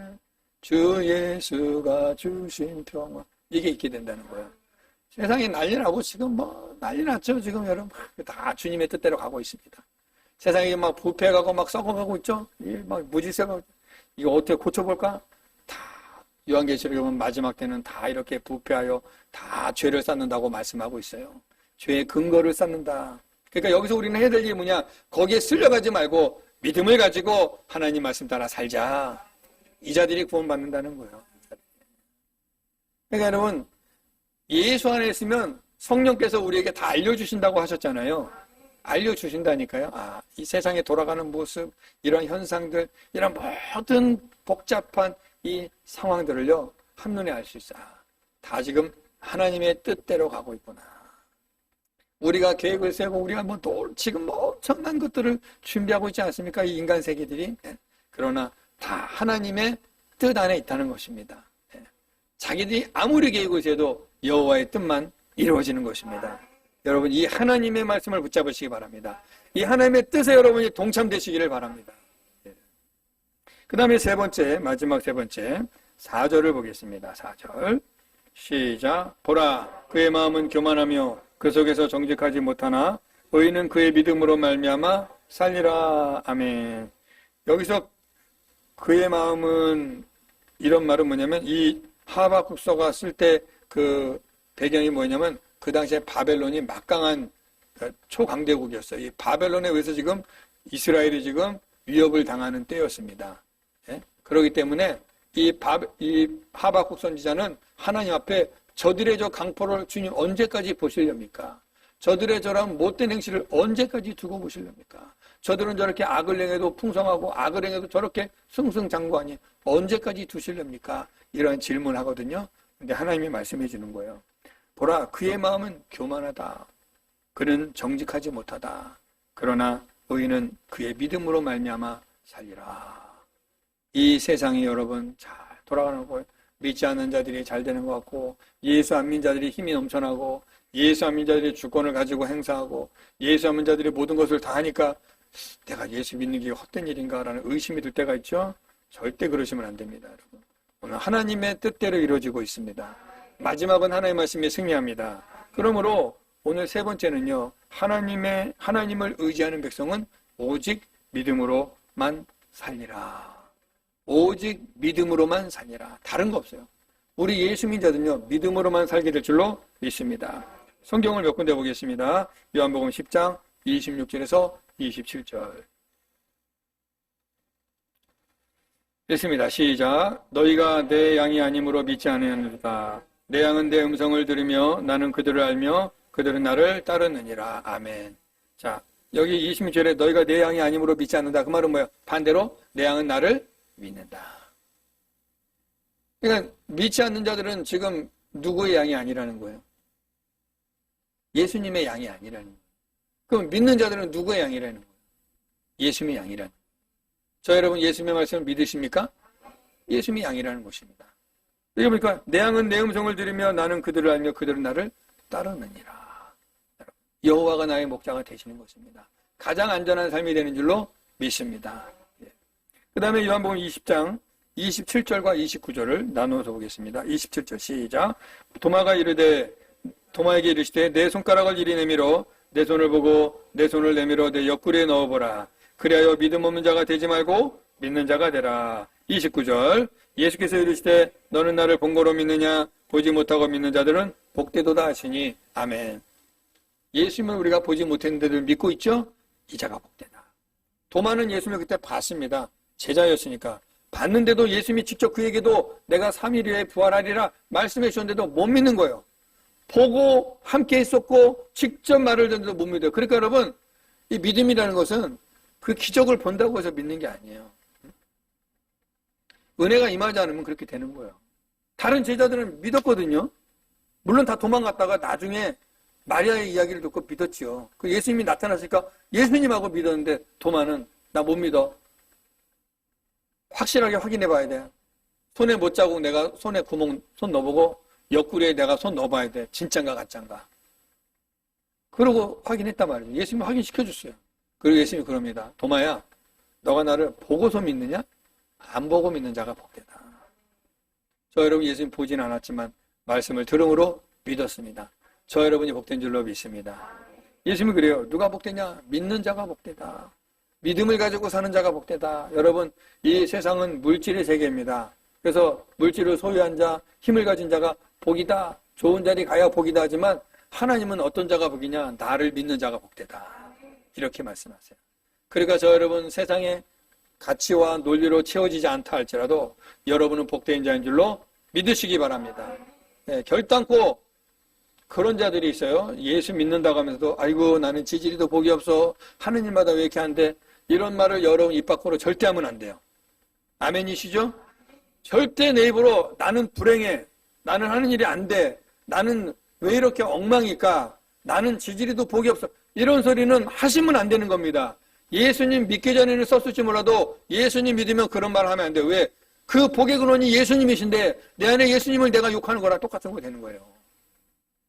주 예수가 주신 평화. 이게 있게 된다는 거예요. 세상이 난리 나고 지금 난리 났죠. 지금 여러분 다 주님의 뜻대로 가고 있습니다. 세상이 막 부패가고 막 썩어가고 있죠. 막 무질서가 이거 어떻게 고쳐볼까? 다 요한계시록에 보면 마지막 때는 다 이렇게 부패하여 다 죄를 쌓는다고 말씀하고 있어요. 죄의 근거를 쌓는다. 그러니까 여기서 우리는 해야 될 일이 뭐냐? 거기에 쓸려가지 말고 믿음을 가지고 하나님 말씀 따라 살자. 이 자들이 구원받는다는 거예요. 그러니까 여러분 예수 안에 있으면 성령께서 우리에게 다 알려주신다고 하셨잖아요. 알려주신다니까요. 이 세상에 돌아가는 모습, 이런 현상들, 이런 모든 복잡한 이 상황들을요 한눈에 알 수 있어. 다 지금 하나님의 뜻대로 가고 있구나. 우리가 계획을 세우고 우리가 지금 엄청난 것들을 준비하고 있지 않습니까? 이 인간 세계들이. 그러나 다 하나님의 뜻 안에 있다는 것입니다. 자기들이 아무리 계획을 세워도 여호와의 뜻만 이루어지는 것입니다. 여러분 이 하나님의 말씀을 붙잡으시기 바랍니다. 이 하나님의 뜻에 여러분이 동참되시기를 바랍니다. 그 다음에 세 번째, 마지막 세 번째 4절을 보겠습니다. 4절 시작. 보라 그의 마음은 교만하며 그 속에서 정직하지 못하나 의인은 그의 믿음으로 말미암아 살리라. 아멘. 여기서 그의 마음은, 이런 말은 뭐냐면 이 하박국서가 쓸 때 그 배경이 뭐냐면 그 당시에 바벨론이 막강한 초강대국이었어요. 이 바벨론에 의해서 지금 이스라엘이 지금 위협을 당하는 때였습니다. 예? 그렇기 때문에 이 하박국 선지자는 하나님 앞에 저들의 저 강포를 주님 언제까지 보시렵니까? 저들의 저런 못된 행실을 언제까지 두고 보시렵니까? 저들은 저렇게 악을 행해도 풍성하고 악을 행해도 저렇게 승승장구하니 언제까지 두시렵니까? 이런 질문하거든요. 근데 하나님이 말씀해 주는 거예요. 보라 그의 마음은 교만하다. 그는 정직하지 못하다. 그러나 의인은 그의 믿음으로 말미암아 살리라. 이 세상이 여러분 잘 돌아가는 거예요. 믿지 않는 자들이 잘 되는 것 같고, 예수 안 믿는 자들이 힘이 넘쳐나고, 예수 안 믿는 자들이 주권을 가지고 행사하고, 예수 안 믿는 자들이 모든 것을 다 하니까 내가 예수 믿는 게 헛된 일인가라는 의심이 들 때가 있죠. 절대 그러시면 안 됩니다, 여러분. 오늘 하나님의 뜻대로 이루어지고 있습니다. 마지막은 하나님의 말씀이 승리합니다. 그러므로 오늘 세 번째는요, 하나님을 의지하는 백성은 오직 믿음으로만 살리라. 오직 믿음으로만 살리라. 다른 거 없어요. 우리 예수 믿자들은요, 믿음으로만 살게 될 줄로 믿습니다. 성경을 몇 군데 보겠습니다. 요한복음 10장 26절에서 27절. 읽습니다. 시작. 너희가 내 양이 아님으로 믿지 않으느니라. 내 양은 내 음성을 들으며 나는 그들을 알며 그들은 나를 따르느니라. 아멘. 자, 여기 26절에 너희가 내 양이 아님으로 믿지 않는다. 그 말은 뭐예요? 반대로 내 양은 나를 믿는다. 그러니까 믿지 않는 자들은 지금 누구의 양이 아니라는 거예요? 예수님의 양이 아니라는 거예요. 그럼 믿는 자들은 누구의 양이라는 거예요? 예수님의 양이라는 거예요. 저 여러분 예수님의 말씀을 믿으십니까? 예수님의 양이라는 것입니다. 여기 보니까 내 양은 내 음성을 들으며 나는 그들을 알며 그들은 나를 따르느니라. 여호와가 나의 목자가 되시는 것입니다. 가장 안전한 삶이 되는 줄로 믿습니다. 그 다음에 요한복음 20장 27절과 29절을 나누어서 보겠습니다. 27절 시작. 도마에게 이르시되 내 손가락을 이리 내밀어 내 손을 보고 내 손을 내밀어 내 옆구리에 넣어보라. 그리하여 믿음 없는 자가 되지 말고 믿는 자가 되라. 29절 예수께서 이르시되 너는 나를 본 거로 믿느냐? 보지 못하고 믿는 자들은 복되도다 하시니. 아멘. 예수님을 우리가 보지 못했는데도 믿고 있죠? 이 자가 복되다. 도마는 예수님을 그때 봤습니다. 제자였으니까. 봤는데도 예수님이 직접 그에게도 내가 3일 후에 부활하리라 말씀해 주셨는데도 못 믿는 거예요. 보고 함께 있었고 직접 말을 듣는데도 못 믿어요. 그러니까 여러분, 이 믿음이라는 것은 그 기적을 본다고 해서 믿는 게 아니에요. 은혜가 임하지 않으면 그렇게 되는 거예요. 다른 제자들은 믿었거든요. 물론 다 도망갔다가 나중에 마리아의 이야기를 듣고 믿었지요. 그 예수님이 나타났으니까 예수님하고 믿었는데 도마는 나 못 믿어. 확실하게 확인해 봐야 돼. 손에 못 자국 내가 손에 구멍 손 넣어보고 옆구리에 내가 손 넣어봐야 돼. 진짠가 가짠가. 그러고 확인했단 말이에요. 예수님이 확인시켜줬어요. 그리고 예수님이 그럽니다. 도마야, 너가 나를 보고서 믿느냐? 안 보고 믿는 자가 복되다. 저 여러분 예수님 보진 않았지만 말씀을 들음으로 믿었습니다. 저 여러분이 복된 줄로 믿습니다. 예수님이 그래요. 누가 복되냐? 믿는 자가 복되다. 믿음을 가지고 사는 자가 복되다. 여러분, 이 세상은 물질의 세계입니다. 그래서 물질을 소유한 자, 힘을 가진 자가 복이다. 좋은 자리 가야 복이다 하지만 하나님은 어떤 자가 복이냐? 나를 믿는 자가 복되다. 이렇게 말씀하세요. 그러니까 저 여러분 세상에 가치와 논리로 채워지지 않다 할지라도 여러분은 복된 자인 줄로 믿으시기 바랍니다. 네, 결단코 그런 자들이 있어요. 예수 믿는다고 하면서도 아이고 나는 지지리도 복이 없어. 하는 일마다 왜 이렇게 안 돼? 이런 말을 여러분 입 밖으로 절대 하면 안 돼요. 아멘이시죠? 절대 내 입으로 나는 불행해. 나는 하는 일이 안 돼. 나는 왜 이렇게 엉망일까? 나는 지지리도 복이 없어. 이런 소리는 하시면 안 되는 겁니다. 예수님 믿기 전에는 썼을지 몰라도 예수님 믿으면 그런 말 하면 안 돼요. 왜? 그 복의 근원이 예수님이신데 내 안에 예수님을 내가 욕하는 거랑 똑같은 거 되는 거예요.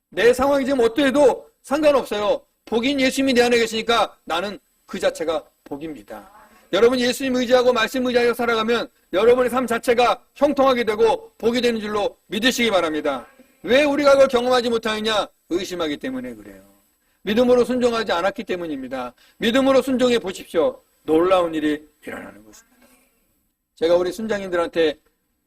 내 상황이 지금 어떠해도 상관없어요. 복인 예수님이 내 안에 계시니까 나는 그 자체가 복입니다. 여러분 예수님 의지하고 말씀 의지하여 살아가면 여러분의 삶 자체가 형통하게 되고 복이 되는 줄로 믿으시기 바랍니다. 왜 우리가 그걸 경험하지 못하느냐? 의심하기 때문에 그래요. 믿음으로 순종하지 않았기 때문입니다. 믿음으로 순종해 보십시오. 놀라운 일이 일어나는 것입니다. 제가 우리 순장님들한테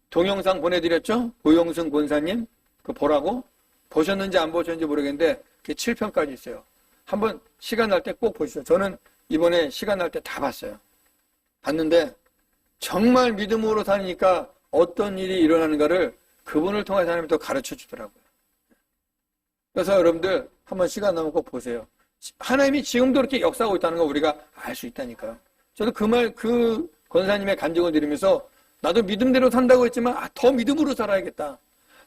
동영상 보내드렸죠? 고용승 권사님 그 보라고 보셨는지 안 보셨는지 모르겠는데 그게 7편까지 있어요. 한번 시간 날 때 꼭 보시죠. 저는 이번에 시간 날 때 다 봤어요. 봤는데 정말 믿음으로 사니까 어떤 일이 일어나는가를 그분을 통해서 하나님이 또 가르쳐 주더라고요. 그래서 여러분들 한번 시간 나면 꼭 보세요. 하나님이 지금도 이렇게 역사하고 있다는 걸 우리가 알 수 있다니까요. 저도 그 권사님의 간증을 들으면서 나도 믿음대로 산다고 했지만 더 믿음으로 살아야겠다.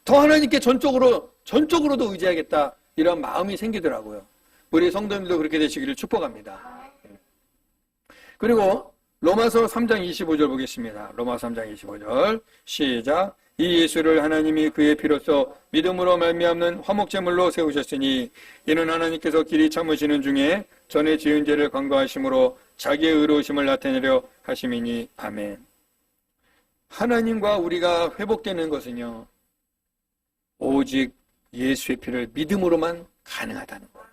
더 하나님께 전적으로도 의지하겠다. 이런 마음이 생기더라고요. 우리 성도님도 그렇게 되시기를 축복합니다. 그리고 로마서 3장 25절 보겠습니다. 로마서 3장 25절 시작. 이 예수를 하나님이 그의 피로써 믿음으로 말미암는 화목제물로 세우셨으니 이는 하나님께서 길이 참으시는 중에 전에 지은 죄를 간과하심으로 자기의 의로우심을 나타내려 하심이니 아멘. 하나님과 우리가 회복되는 것은요 오직 예수의 피를 믿음으로만 가능하다는 거예요.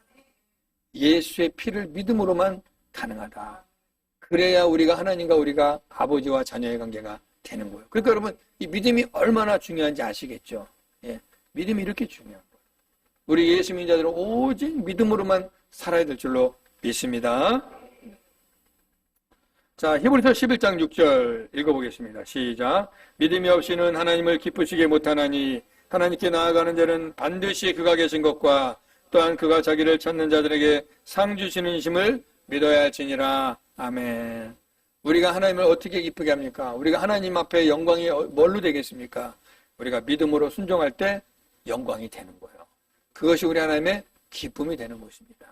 예수의 피를 믿음으로만 가능하다. 그래야 우리가 하나님과 우리가 아버지와 자녀의 관계가 되는 거예요. 그러니까 여러분 이 믿음이 얼마나 중요한지 아시겠죠? 예, 믿음이 이렇게 중요한 거예요. 우리 예수 믿는 자들은 오직 믿음으로만 살아야 될 줄로 믿습니다. 자, 히브리서 11장 6절 읽어보겠습니다. 시작. 믿음이 없이는 하나님을 기쁘시게 못하나니 하나님께 나아가는 자는 반드시 그가 계신 것과 또한 그가 자기를 찾는 자들에게 상 주시는 심을 믿어야 할지니라. 아멘. 우리가 하나님을 어떻게 기쁘게 합니까? 우리가 하나님 앞에 영광이 뭘로 되겠습니까? 우리가 믿음으로 순종할 때 영광이 되는 거예요. 그것이 우리 하나님의 기쁨이 되는 것입니다.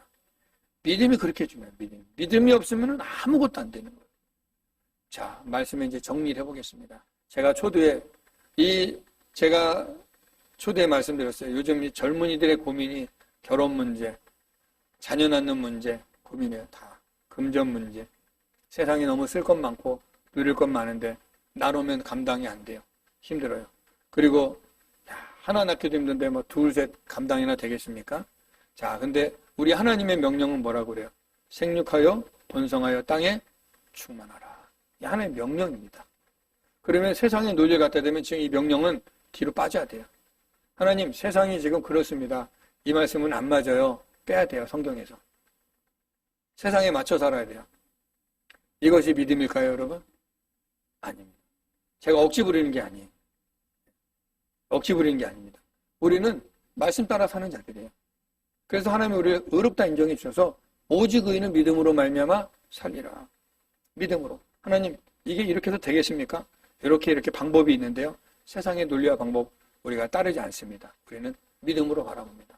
믿음이 그렇게 중요해요. 믿음이 없으면 아무것도 안 되는 거예요. 자, 말씀을 이제 정리를 해보겠습니다. 제가 초대에 말씀드렸어요. 요즘 이 젊은이들의 고민이 결혼 문제, 자녀 낳는 문제 고민해요. 다 금전 문제. 세상에 너무 쓸 것 많고 누릴 것 많은데 나누면 감당이 안 돼요. 힘들어요. 그리고 하나 낳기도 힘든데 뭐 둘, 셋 감당이나 되겠습니까? 자, 근데 우리 하나님의 명령은 뭐라고 그래요? 생육하여 번성하여 땅에 충만하라. 이 하나의 명령입니다. 그러면 세상에 논리를 갖다 대면 지금 이 명령은 뒤로 빠져야 돼요. 하나님, 세상이 지금 그렇습니다. 이 말씀은 안 맞아요. 빼야 돼요. 성경에서. 세상에 맞춰 살아야 돼요. 이것이 믿음일까요, 여러분? 아닙니다. 제가 억지 부리는 게 아니에요. 억지 부리는 게 아닙니다. 우리는 말씀 따라 사는 자들이에요. 그래서 하나님이 우리를 의롭다 인정해 주셔서 오직 의인은 믿음으로 말미암아 살리라. 믿음으로. 하나님, 이게 이렇게 해도 되겠습니까? 이렇게 방법이 있는데요. 세상의 논리와 방법 우리가 따르지 않습니다. 우리는 믿음으로 바라봅니다.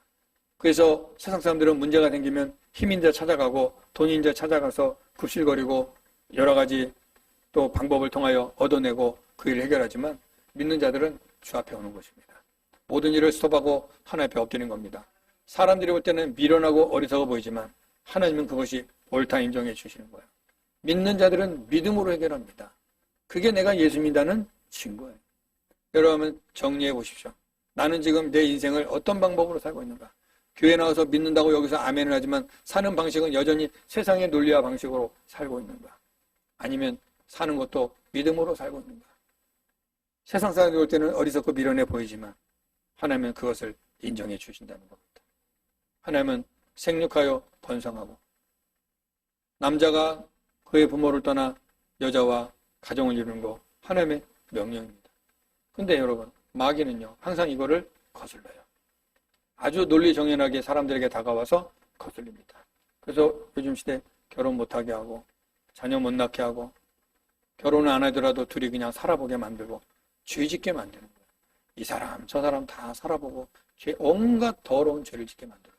그래서 세상 사람들은 문제가 생기면 힘인 자 찾아가고 돈인 자 찾아가서 굽실거리고 여러 가지 또 방법을 통하여 얻어내고 그 일을 해결하지만 믿는 자들은 주 앞에 오는 것입니다. 모든 일을 스톱하고 하나님 앞에 엎드리는 겁니다. 사람들이 볼 때는 미련하고 어리석어 보이지만 하나님은 그것이 옳다 인정해 주시는 거예요. 믿는 자들은 믿음으로 해결합니다. 그게 내가 예수 믿다는 증거예요. 여러분 정리해 보십시오. 나는 지금 내 인생을 어떤 방법으로 살고 있는가? 교회 나와서 믿는다고 여기서 아멘을 하지만 사는 방식은 여전히 세상의 논리와 방식으로 살고 있는가? 아니면 사는 것도 믿음으로 살고 있는가? 세상 사람들이 볼 때는 어리석고 미련해 보이지만 하나님은 그것을 인정해 주신다는 겁니다. 하나님은 생육하여 번성하고 남자가 그의 부모를 떠나 여자와 가정을 이루는 거 하나님의 명령입니다. 근데 여러분 마귀는요 항상 이거를 거슬러요. 아주 논리정연하게 사람들에게 다가와서 거슬립니다. 그래서 요즘 시대 결혼 못하게 하고 자녀 못 낳게 하고 결혼을 안 하더라도 둘이 그냥 살아보게 만들고 죄짓게 만드는 거예요. 이 사람 저 사람 다 살아보고 온갖 더러운 죄를 짓게 만들어요.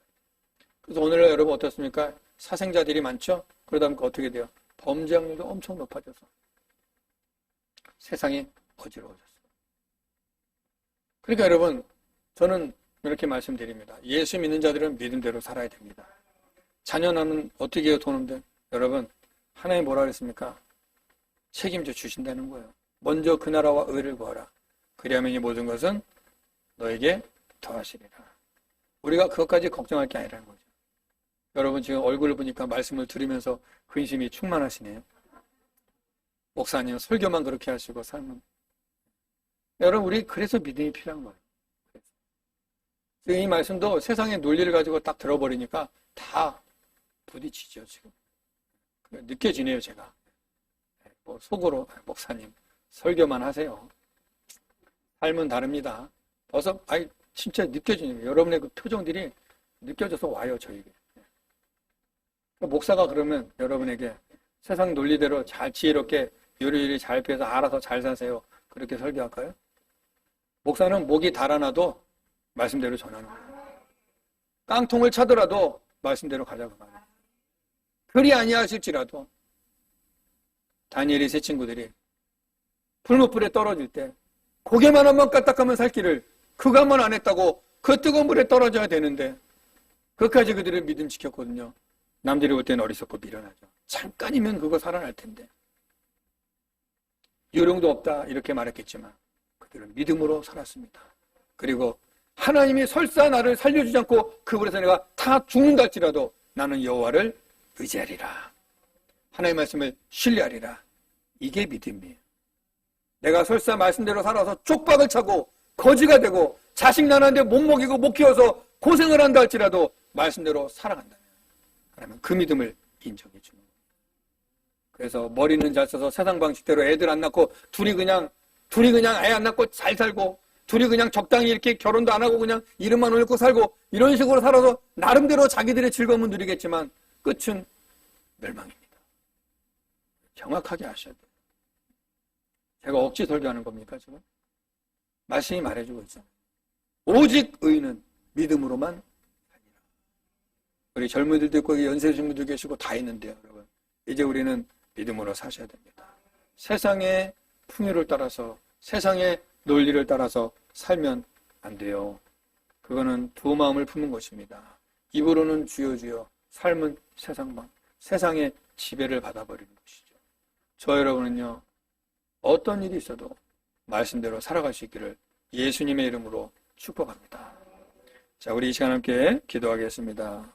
그래서 오늘날 여러분 어떻습니까? 사생자들이 많죠? 그러다 보니까 어떻게 돼요? 범죄 확률도 엄청 높아져서 세상이 어지러워졌어요. 그러니까 여러분 저는 이렇게 말씀드립니다. 예수 믿는 자들은 믿음대로 살아야 됩니다. 자녀 낳으면 어떻게 해요? 돈 없는데 여러분 하나님 뭐라 그랬습니까? 책임져 주신다는 거예요. 먼저 그 나라와 의를 구하라. 그리하면 이 모든 것은 너에게 더하시리라. 우리가 그것까지 걱정할 게 아니라는 거죠. 여러분 지금 얼굴을 보니까 말씀을 들으면서 근심이 충만하시네요. 목사님 설교만 그렇게 하시고 삶은. 여러분 우리 그래서 믿음이 필요한 거예요. 지금 이 말씀도 세상의 논리를 가지고 딱 들어버리니까 다 부딪히죠 지금. 느껴지네요 제가. 뭐 속으로 목사님 설교만 하세요. 삶은 다릅니다. 벌써 진짜 느껴지네요. 여러분의 그 표정들이 느껴져서 와요 저에게. 목사가 그러면 여러분에게 세상 논리대로 잘 지혜롭게 요리요리 잘 피해서 알아서 잘 사세요. 그렇게 설교할까요? 목사는 목이 달아나도 말씀대로 전하는 거예요. 깡통을 차더라도 말씀대로 가자고 말해요. 그리 아니하실지라도 다니엘의 세 친구들이 풀무불에 떨어질 때 고개만 한번 까딱하면 살 길을 그것만 안 했다고 그 뜨거운 물에 떨어져야 되는데 그까지 그들은 믿음 지켰거든요. 남들이 볼 때는 어리석고 미련하죠. 잠깐이면 그거 살아날 텐데. 요령도 없다 이렇게 말했겠지만 그들은 믿음으로 살았습니다. 그리고 하나님이 설사 나를 살려주지 않고 그 불에서 내가 다 죽는다 할지라도 나는 여호와를 의지하리라. 하나님의 말씀을 신뢰하리라. 이게 믿음이에요. 내가 설사 말씀대로 살아서 쪽박을 차고 거지가 되고 자식 낳았는데 못 먹이고 못 키워서 고생을 한다 할지라도 말씀대로 살아간다면 하나님은 그 믿음을 인정해 주는 거예요. 그래서 머리는 잘 써서 세상 방식대로 애들 안 낳고 둘이 그냥 애 안 낳고 잘 살고 둘이 그냥 적당히 이렇게 결혼도 안 하고 그냥 이름만 올리고 살고 이런 식으로 살아서 나름대로 자기들의 즐거움은 누리겠지만 끝은 멸망입니다. 정확하게 아셔야 돼요. 제가 억지 설교하는 겁니까 지금? 말씀이 말해주고 있잖아요. 오직 의인은 믿음으로만 살리라. 우리 젊은이들도 있고 연세이신 분도 계시고 다 있는데요. 여러분 이제 우리는 믿음으로 사셔야 됩니다. 세상의 풍요를 따라서 세상의 논리를 따라서 살면 안 돼요. 그거는 두 마음을 품는 것입니다. 입으로는 주여 주여, 삶은 세상의 지배를 받아버리는 것이죠. 저 여러분은요, 어떤 일이 있어도 말씀대로 살아갈 수 있기를 예수님의 이름으로 축복합니다. 자, 우리 이 시간 함께 기도하겠습니다.